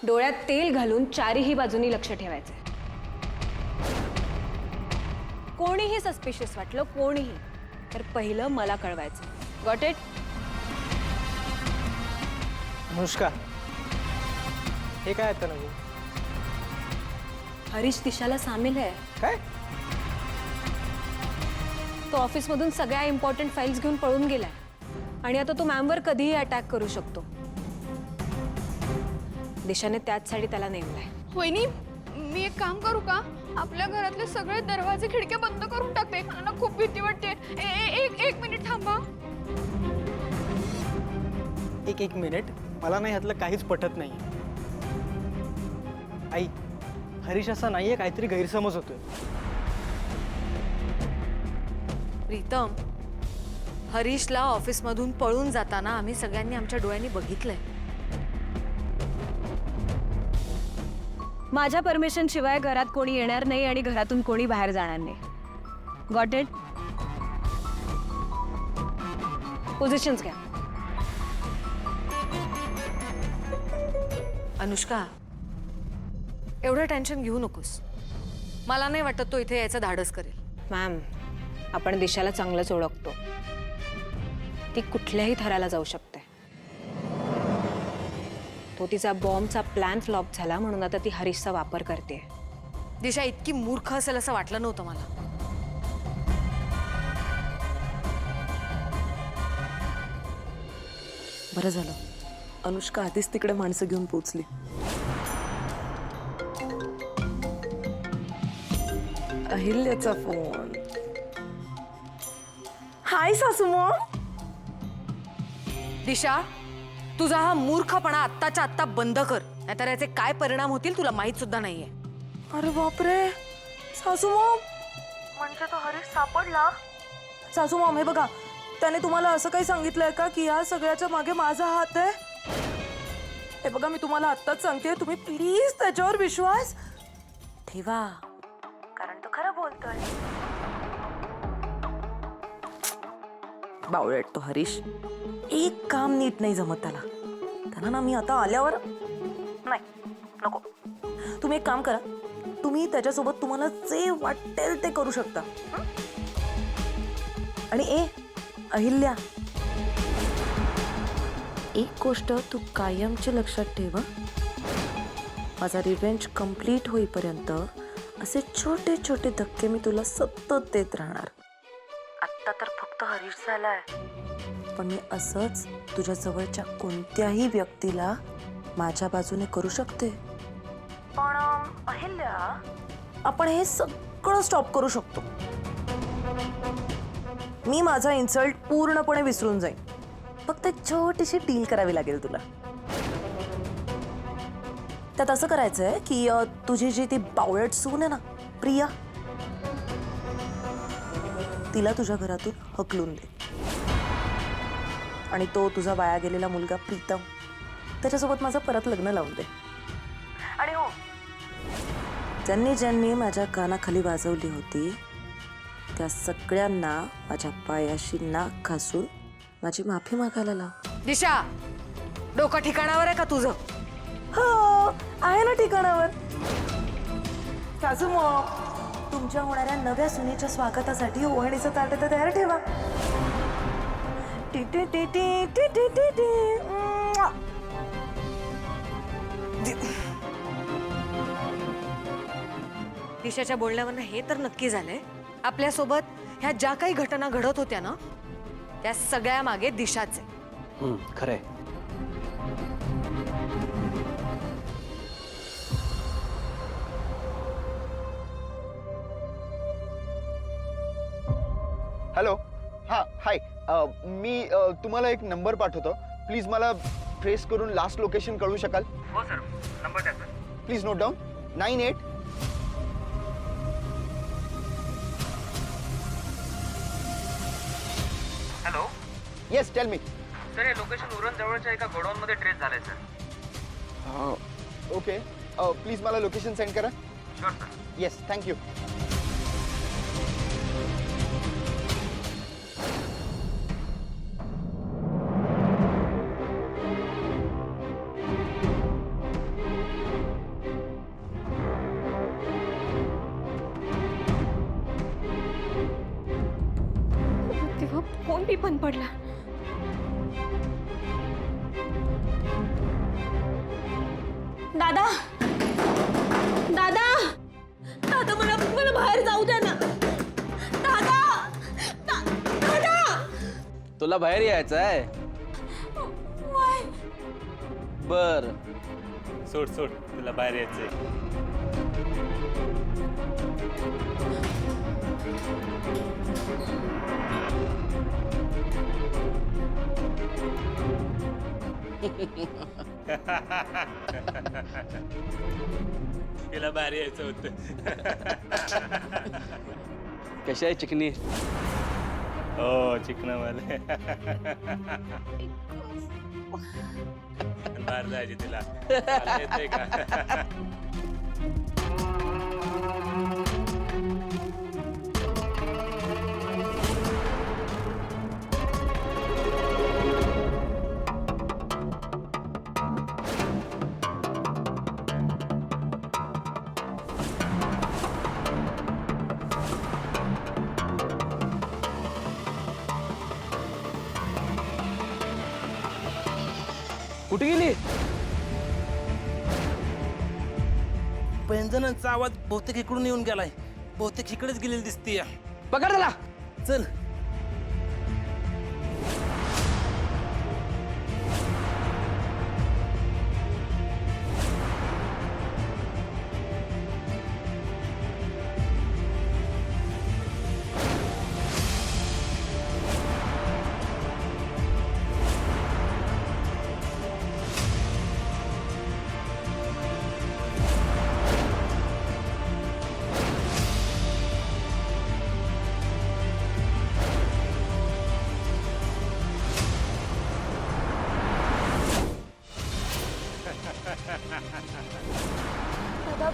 डोळ्यात तेल घालून चारही बाजूनी लक्ष ठेवायचंय. कोणीही सस्पिशियस वाटलं, कोणीही, तर पहिलं मला कळवायचं. Got it? अनुष्का, हे काय आता नवीन? हरीश दिशाला सामील आहे. काय? तो ऑफिसमधून सगळ्या इम्पॉर्टंट फाईल्स घेऊन पळून गेलाय आणि आता तो मॅमवर कधीही अटॅक करू शकतो. दिशाने त्याचसाठी त्याला नेमलाय. वहिनी, मी एक काम करू का? आपल्या घरातले सगळे दरवाजे खिडक्या बंद करून टाकते. मला ना खूप भीती वाटते. एक मिनिट थांबा. एक मिनिट, मला नाही ह्यातलं काहीच पटत नाही. आई, हरीश असा नाहीये, काहीतरी गैरसमज होतोय. प्रीतम, हरीशला ऑफिसमधून पळून जाताना आम्ही सगळ्यांनी आमच्या डोळ्यांनी बघितलंय. माझ्या परमिशन शिवाय घरात कोणी येणार नाही आणि घरातून कोणी बाहेर जाणार नाही. Got it? पोझिशन्स घ्या. अनुष्का, एवढं टेन्शन घेऊ नकोस. मला नाही वाटत तो इथे यायचं धाडस करेल. मॅम, आपण दिशाला चांगलंच ओळखतो. ती कुठल्याही थराला जाऊ शकते. तो तिचा बॉम्बचा प्लॅन फ्लॉप झाला म्हणून आता ती हरीशचा वापर करते. दिशा इतकी मूर्ख असेल असं वाटलं नव्हतं मला. बरं झालं, अनुष्का आधीच तिकडे माणसं घेऊन पोचली. अहिल्याचा फोन. हाय सासूमा. दिशा, तुझा हा मूर्खपणा आत्ताच्या आत्ता बंद कर, नाहीतर याचे काय परिणाम होतील तुला माहित सुद्धा नाहीये. अरे बापरे, सासूमा, म्हणजे तो हरीश सापडला? सासूमा, हे बघा, त्याने तुम्हाला असं काही सांगितलंय का की या सगळ्याच्या मागे माझा हात आहे? हे बघा, मी तुम्हाला आत्ताच सांगते, तुम्ही प्लीज त्याच्यावर विश्वास ठेवा, कारण तो खरं बोलतोय. बावळट तो हरीश, एक काम नीट नाही जमत त्याला ना मी आता आल्यावर नाही, नको. तुम्ही एक काम करा, तुम्ही त्याच्यासोबत तुम्हाला जे वाटेल ते करू शकता. आणि अहिल्या, एक गोष्ट तू कायमची लक्षात ठेव. माझा रिव्हेंज कंप्लीट होईपर्यंत असे छोटे छोटे धक्के मी तुला सतत देत राहणार. आत्ता तर फक्त हरीश झालाय, पण मी असंच तुझ्या जवळच्या कोणत्याही व्यक्तीला माझ्या बाजूने करू शकते. पण अहिल्या, आपण हे सगळं स्टॉप करू शकतो. मी माझा इन्सल्ट पूर्णपणे विसरून जाईन. फक्त एक छोटीशी डील करावी लागेल तुला. त्यात असं करायचंय की तुझी जी ती बावळट सून आहे ना, प्रिया, तिला तुझ्या घरातून हकलून दे. आणि तो तुझा वाया गेलेला मुलगा प्रीतम, त्याच्यासोबत माझं परत लग्न लावून दे. आणि हो, ज्यांनी ज्यांनी माझ्या कानाखाली वाजवली होती त्या सगळ्यांना माझ्या पायाशी नाक घासून माझी माफी मागायला लाव. दिशा, डोकं ठिकाणावर आहे का तुझं? हो, आहे ना ठिकाणावर. सासू, तुमच्या होणाऱ्या नव्या सुनेच्या स्वागतासाठी ओवाळणीचं ताट तयार ठेवा. टी टी टी टी टी टी टी टी. दिशाच्या बोलण्यावरनं हे तर नक्की झालंय, आपल्यासोबत ह्या ज्या काही घटना घडत होत्या ना, त्या सगळ्या मागे दिशाच आहे. खरंय. हॅलो, हां, हाय. मी तुम्हाला एक नंबर पाठवतो. प्लीज मला ट्रेस करून लास्ट लोकेशन कळवू शकाल? हो सर, नंबर द्या sir. Please note down. 98. Hello. Yes, tell me. Sir, हे लोकेशन उरण जवळच्या एका गोडाऊनमध्ये ट्रेस झालंय सर. ओके, प्लीज मला लोकेशन सेंड करा. Sure sir. Yes, thank you. बंद पडला. दादा दादा दादा मला मला बाहेर जाऊ द्या ना. दादा दादा तुला बाहेर यायचं आहे. वाय बर सोड सोड, तुला बाहेर यायचंय. तिला बाहेर यायचं होतं. कशी आहे चिकनी? हो चिकना मला बाहेर जायची तिला. चालता येतंय का? कुठे गेली? पैंजणांचा आवाज बहुतेक इकडून येऊन गेलाय. बहुतेक इकडेच गेलेली दिसतीये. पकड त्याला. चल. दादा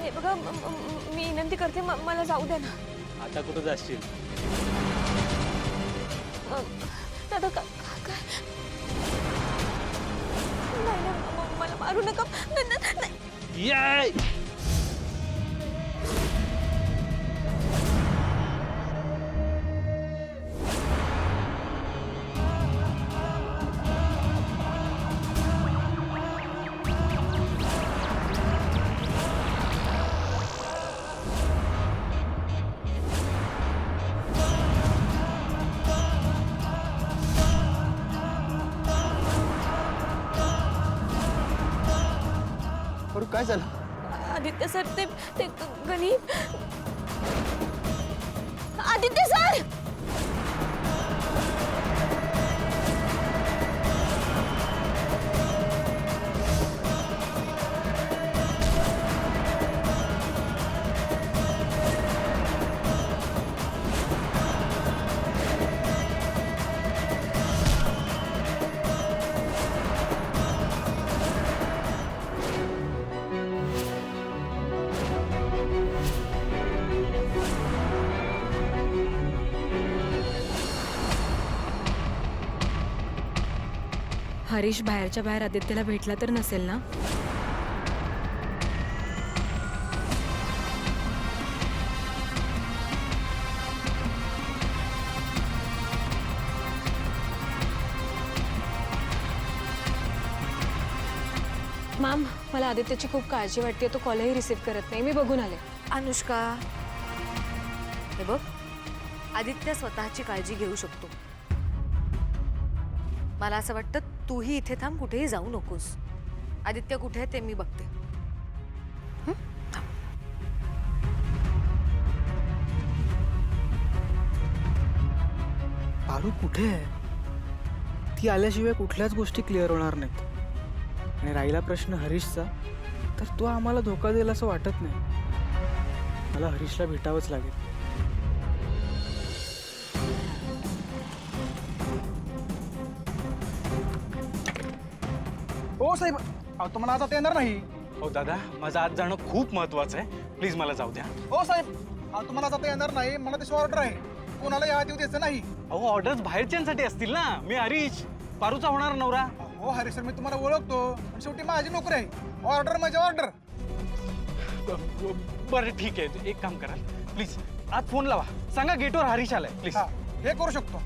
हे बघा मी विनंती करते मला जाऊ द्या ना. आता कुठं जाशील? दादा काय नाही नाही, मला मारू नका. नाही. याय. बरं काय झालं? आदित्य सर ते गणित. आदित्य सर हरीश बाहेरच्या बाहेर आदित्यला भेटला तर नसेल ना? मॅम मला आदित्यची खूप काळजी वाटते. तो कॉलही रिसीव्ह करत नाही. मी बघून आले. अनुष्का, हे बघ, आदित्य स्वतःची काळजी घेऊ शकतो. मला असं वाटतं तूही इथे थांब, कुठेही जाऊ नकोस. आदित्य कुठे आहे ते मी बघते. पारू कुठे आहे? ती आल्याशिवाय कुठल्याच गोष्टी क्लिअर होणार नाहीत. आणि राहिला प्रश्न हरीशचा, तर तो आम्हाला धोका देईल असं वाटत नाही. मला हरीशला भेटावंच लागेल. हो साहेब, तुम्हाला आता येणार नाही. हो दादा, माझं आज जाणं खूप महत्वाचं आहे. प्लीज मला जाऊ द्या. हो साहेब, तुम्हाला आता येणार नाही. मला तशी ऑर्डर आहे. कोणाला या देऊ द्यायचं नाही. अहो, ऑर्डर्स बाहेरच्यांसाठी असतील ना. मी हरीश, पारूचा होणार नवरा. हो हरीश सर, मी तुम्हाला ओळखतो. पण शेवटी माझी नोकरी आहे. ऑर्डर म्हणजे ऑर्डर. बरं ठीक आहे, एक काम करा प्लीज, आज फोन लावा. सांगा गेटवर हरीश आलाय प्लीज. हे करू शकतो.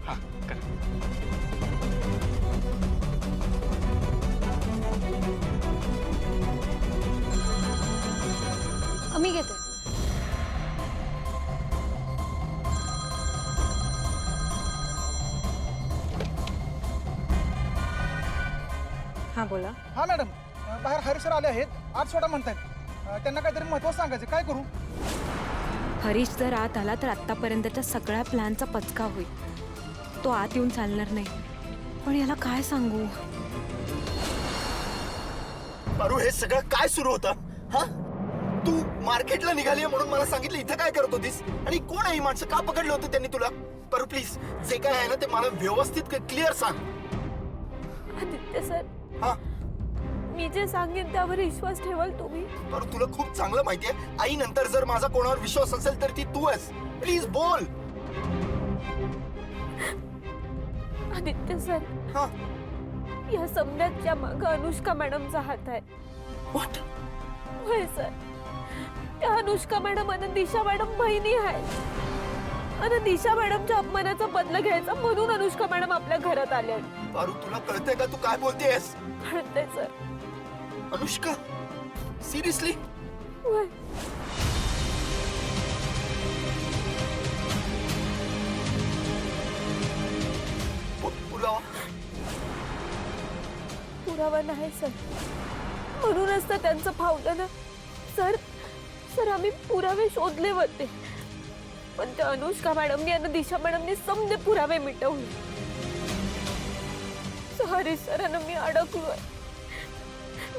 मी घेते. हा बोला. हा मॅडम, बाहेर हरीश सर आले आहेत, आत सोडा म्हणतायत. त्यांना काहीतरी महत्त्वाचं सांगायचं, काय करू? हरीश जर आत आला तर आतापर्यंतच्या सगळ्या प्लॅनचा पचका होईल. तो आत येऊन चालणार नाही. पण याला काय सांगू? पारू, हे सगळं काय सुरू होतं? हा, तू मार्केटला निघाली म्हणून मला सांगितलं इथं काय करत होतीस? आणि कोण आहे ही माणसं? का पकडले होते त्यांनी तुला? पारू प्लीज, जे काय आहे ना ते मला व्यवस्थित क्लिअर सांग. आदित्य सर, हा मी जे सांगेन त्यावर विश्वास ठेवाल तुम्ही? पारू, तुला खूप चांगलं माहितीये आई नंतर जर माझा कोणावर विश्वास असेल तर ती तू आहेस. प्लीज बोल. आदित्य सर, हा, या समन्याच्या मागं अनुष्का मॅडमचा हात आहे. व्हॉट? होय सर, त्या अनुष्का मॅडम आणि दिशा मॅडम बहिणी आहेत. आणि दिशा मॅडमच्या अपमानाचा बदला घ्यायचा म्हणून अनुष्का मॅडम आपल्या घरात आल्या. पारू, तुला कळतंय का तू काय बोलतेयस? कळतंय सर. अनुष्का, सिरियसली? होय. पुरावा? पुरावा नाही सर, म्हणूनच तर त्यांचं फावलं ना सर. सर, आम्ही पुरावे शोधले होते, पण त्या अनुष्का मॅडमनी आणि दिशा मॅडमनी समजे पुरावे मिटवले. हरीश सरांना मी अडकलोय.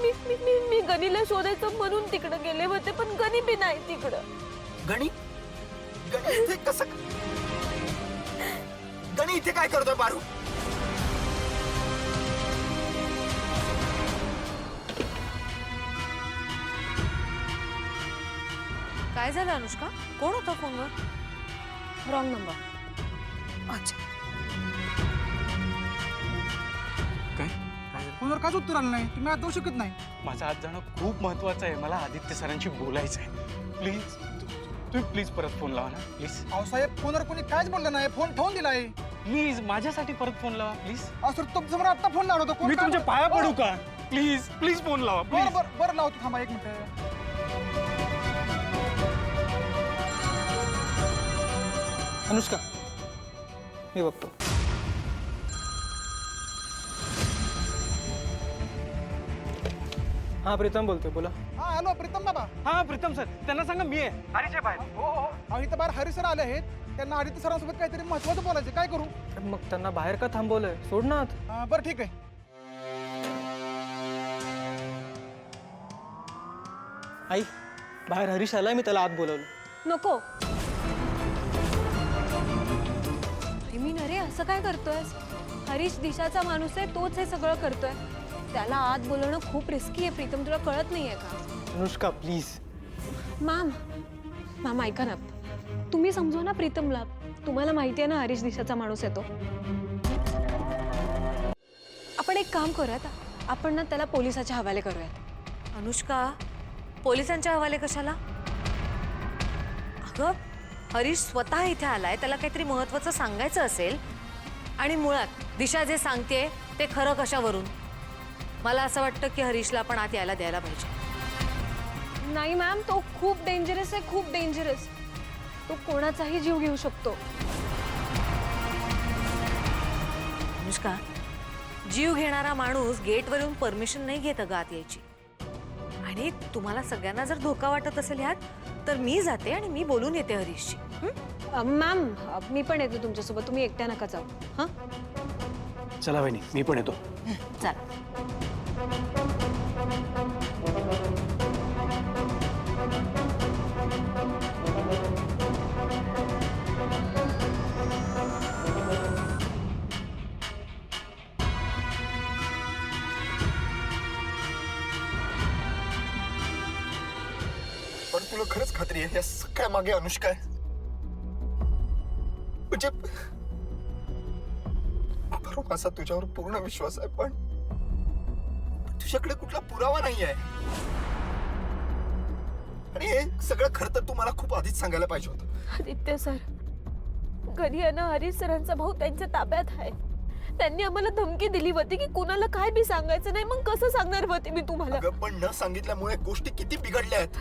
मी मी मी मी गणीला शोधायचं म्हणून तिकडे गेले होते, पण गणी बी नाही तिकडं. गणी? गणी इथे कसं? गणी इथे काय करतोय पारू? काय झालं अनुष्का? कोण होतं फोनवर? Wrong number. अच्छा. फोनवर काच उत्तर आलं नाही? तुम्ही आत जाऊ शकत नाही. माझं आज जाणं खूप महत्वाचं आहे. मला आदित्य सरांशी बोलायचं आहे. प्लीज तुम्ही प्लीज परत फोन लावा ना प्लीज. अहो साहेब, फोनवर कोणी काहीच बोललं नाही, फोन ठेवून दिलाय. प्लीज माझ्यासाठी परत फोन लावा प्लीज. अहो सर, तुमच्यासमोर आता फोन लावला होता. कोण मी काय तुमच्या बोल- पाया पडू हो. का? प्लीज प्लीज फोन लावा बरं प्लीज. बरं बरं, लावतो, थांबा 1 मिनिट. अनुष्का, मी बघतो. हा, प्रीतम बोलतोय, बोला. हा, हॅलो प्रीतम बाबा. हा प्रीतम सर, त्यांना सांगा मी आहे. हरीश आहे बाहेर. हो हो, अहो इथं बाहेर हरीश सर आले आहेत. त्यांना आदित्य सरांसोबत काहीतरी महत्वाचं बोलायचं, काय करू? मग त्यांना बाहेर का थांबवलंय? सोड ना आत. बरं ठीक आहे. आई, बाहेर हरीश आलाय, मी त्याला आत बोलवलं. नको. मी नरे असं काय करतोयस? हरीश दिशाचा माणूस आहे, तोच हे सगळं करतोय. त्याला आत बोलवणं खूप रिस्की आहे प्रीतम, तुला कळत नाहीये का? अनुष्का प्लीज. मॅम ऐका ना, तुम्ही समजवा ना प्रीतमला. तुम्हाला माहिती आहे ना हरीश दिशाचा माणूस आहे तो. आपण एक काम करूयात, आपण ना त्याला पोलिसाच्या हवाले करूयात. अनुष्का, पोलिसांच्या हवाले कशाला? अगं, हरीश स्वतः इथे आलाय, त्याला काहीतरी महत्वाचं सांगायचं असेल. आणि मुळात दिशा जे सांगते ते खरं कशावरून? मला असं वाटतं की हरीशला पण आत यायला द्यायला पाहिजे. नाही मॅम, तो खूप डेंजरस आहे, खूप डेंजरस. तो कोणाचाही जीव घेऊ शकतो. अनुष्का, जीव घेणारा माणूस गेटवरून परमिशन नाही घेत अगं आत यायची. आणि तुम्हाला सगळ्यांना जर धोका वाटत असेल ह्यात, तर मी जाते आणि मी बोलून येते हरीशशी. मॅम, मी पण येते तुमच्यासोबत. तुम्ही एकट्या नका जाऊ. हां, चला वहिनी, मी पण येतो. चला. पण तुला खरंच खात्री आहे या सगळ्या मागे अनुष्का आहे? म्हणजे बरोबर, माझा तुझ्यावर पूर्ण विश्वास आहे, पण तुझ्याकडे कुठला पुरावा नाही आहे. आणि हे सगळं खरं तर तू मला खूप आधीच सांगायला पाहिजे होतं. आदित्य सर, घरी आहे ना हरीश सरांचा भाऊ त्यांच्या ताब्यात आहे. त्यांनी आम्हाला धमकी दिली होती की कुणाला काय बी सांगायचं नाही. मग कसं सांगणार होते मी तुम्हाला? अगं पण न सांगितल्यामुळे गोष्टी किती बिघडल्या आहेत.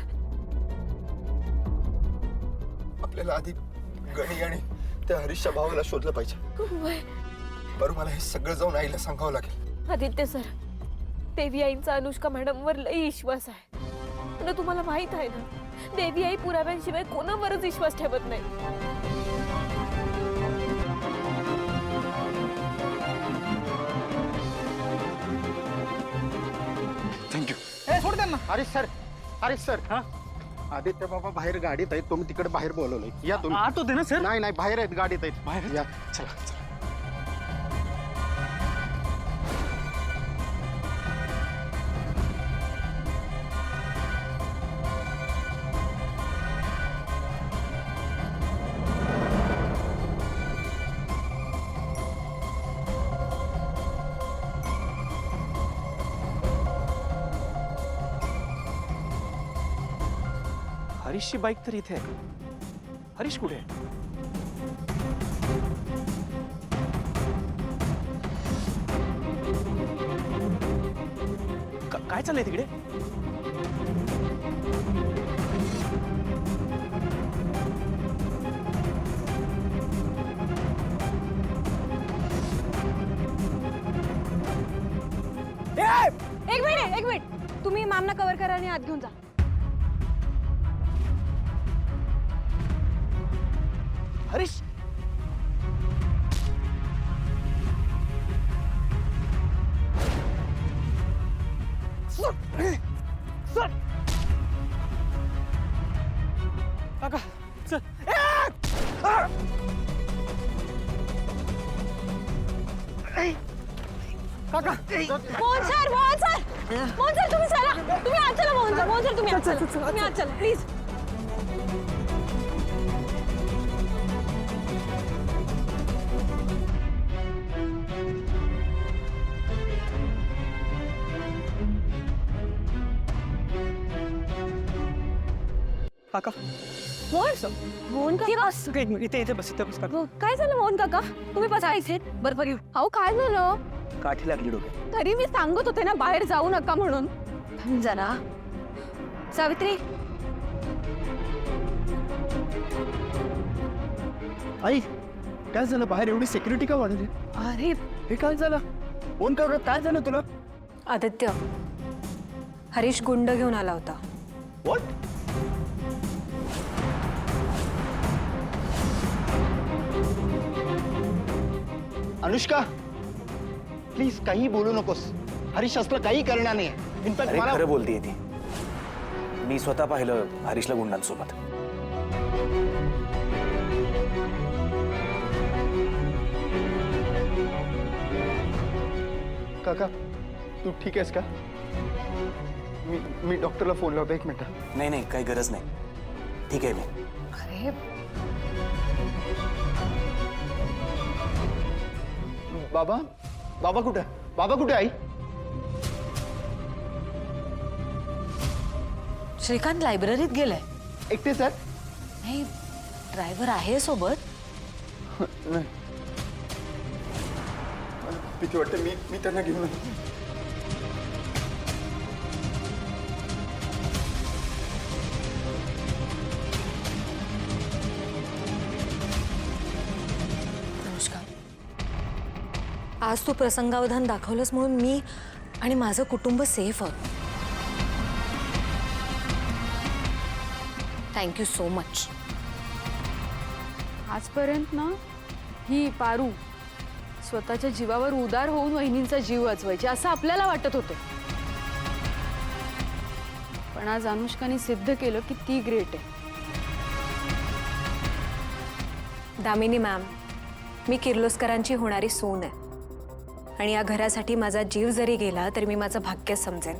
आपल्याला आधी गणी आणि त्या हरीशच्या भावाला शोधलं पाहिजे. बरं मला हे सगळं जाऊन आईला सांगावं लागेल. आदित्य सर, देवी आईंचा अनुष्का मॅडमवर लई विश्वास आहे. आणि तुम्हाला माहित आहे ना, देवी आई पुराव्यांशिवाय कोणावरच विश्वास ठेवत नाही. थँक्यू. ए सोड त्यांना. हरीश सर हा? आदित्य बाबा बाहेर गाडीत आहेत. तुम्ही तिकडे बाहेर बोलवलंय. या तुम्ही. आत होते ना सर? नाही बाहेर आहेत, गाडीत आहेत. बाहेर? या चला. हरीशची बाईक तर इथे आहे. हरीश कुठे आहे? काय चाललंय तिकडे? एक मिनिट तुम्ही मॅमना कव्हर करा आणि आत घेऊन जा. हरीश काका चल. काका मोहन सर तुम्ही चला. तुम्ही आत चला. मोहन सर तुम्ही आत चला. तुम्ही आत चला प्लीज. काका मोहन काका एक मिनिट इथे बस काका. काय झालं मोहन काका? तुम्ही बसा इथे. बरोबर. अहो काय झालं? काठी लागली डोक्यात. तरी मी सांगत होते ना बाहेर जाऊ नका म्हणून. जरा सावित्री. आई काय झालं? बाहेर एवढी सिक्युरिटी का वाढवली? अरे हे काय झालं? फोन कर. काय झालं तुला? आदित्य, हरीश गुंड घेऊन आला होता. व्हॉट? अनुष्का प्लीज काही बोलू नकोस. हरीश असलं काही करणार नाही. इनफॅक्ट मला खरं बोलतीये ती. मी स्वतः पाहिलं हरीशला गुंडांसोबत. काका तू ठीक आहेस का? मी डॉक्टरला फोन लावतो. एक मिनिट. नाही काही गरज नाही. ठीक आहे मी. अरे बाबा कुठे? आई श्रीकांत लायब्ररीत गेलाय. एकटे सर? नाही, ड्रायव्हर आहे सोबत. नाही भीती वाटते. मी त्यांना घेऊन येतो. अनुष्का, आज तू प्रसंगावधान दाखवलंस म्हणून मी आणि माझं कुटुंब सेफ आहोत. Thank you so much. आजपर्यंत ना ही पारू स्वतःच्या जीवावर उदार होऊन वहिनींचा जीव वाचवायची असं आपल्याला वाटत होतं. पण आज अनुष्काने सिद्ध केलं की ती ग्रेट आहे. दामिनी मॅम, मी किर्लोस्करांची होणारी सून आहे आणि या घरासाठी माझा जीव जरी गेला तरी मी माझं भाग्य समजेन.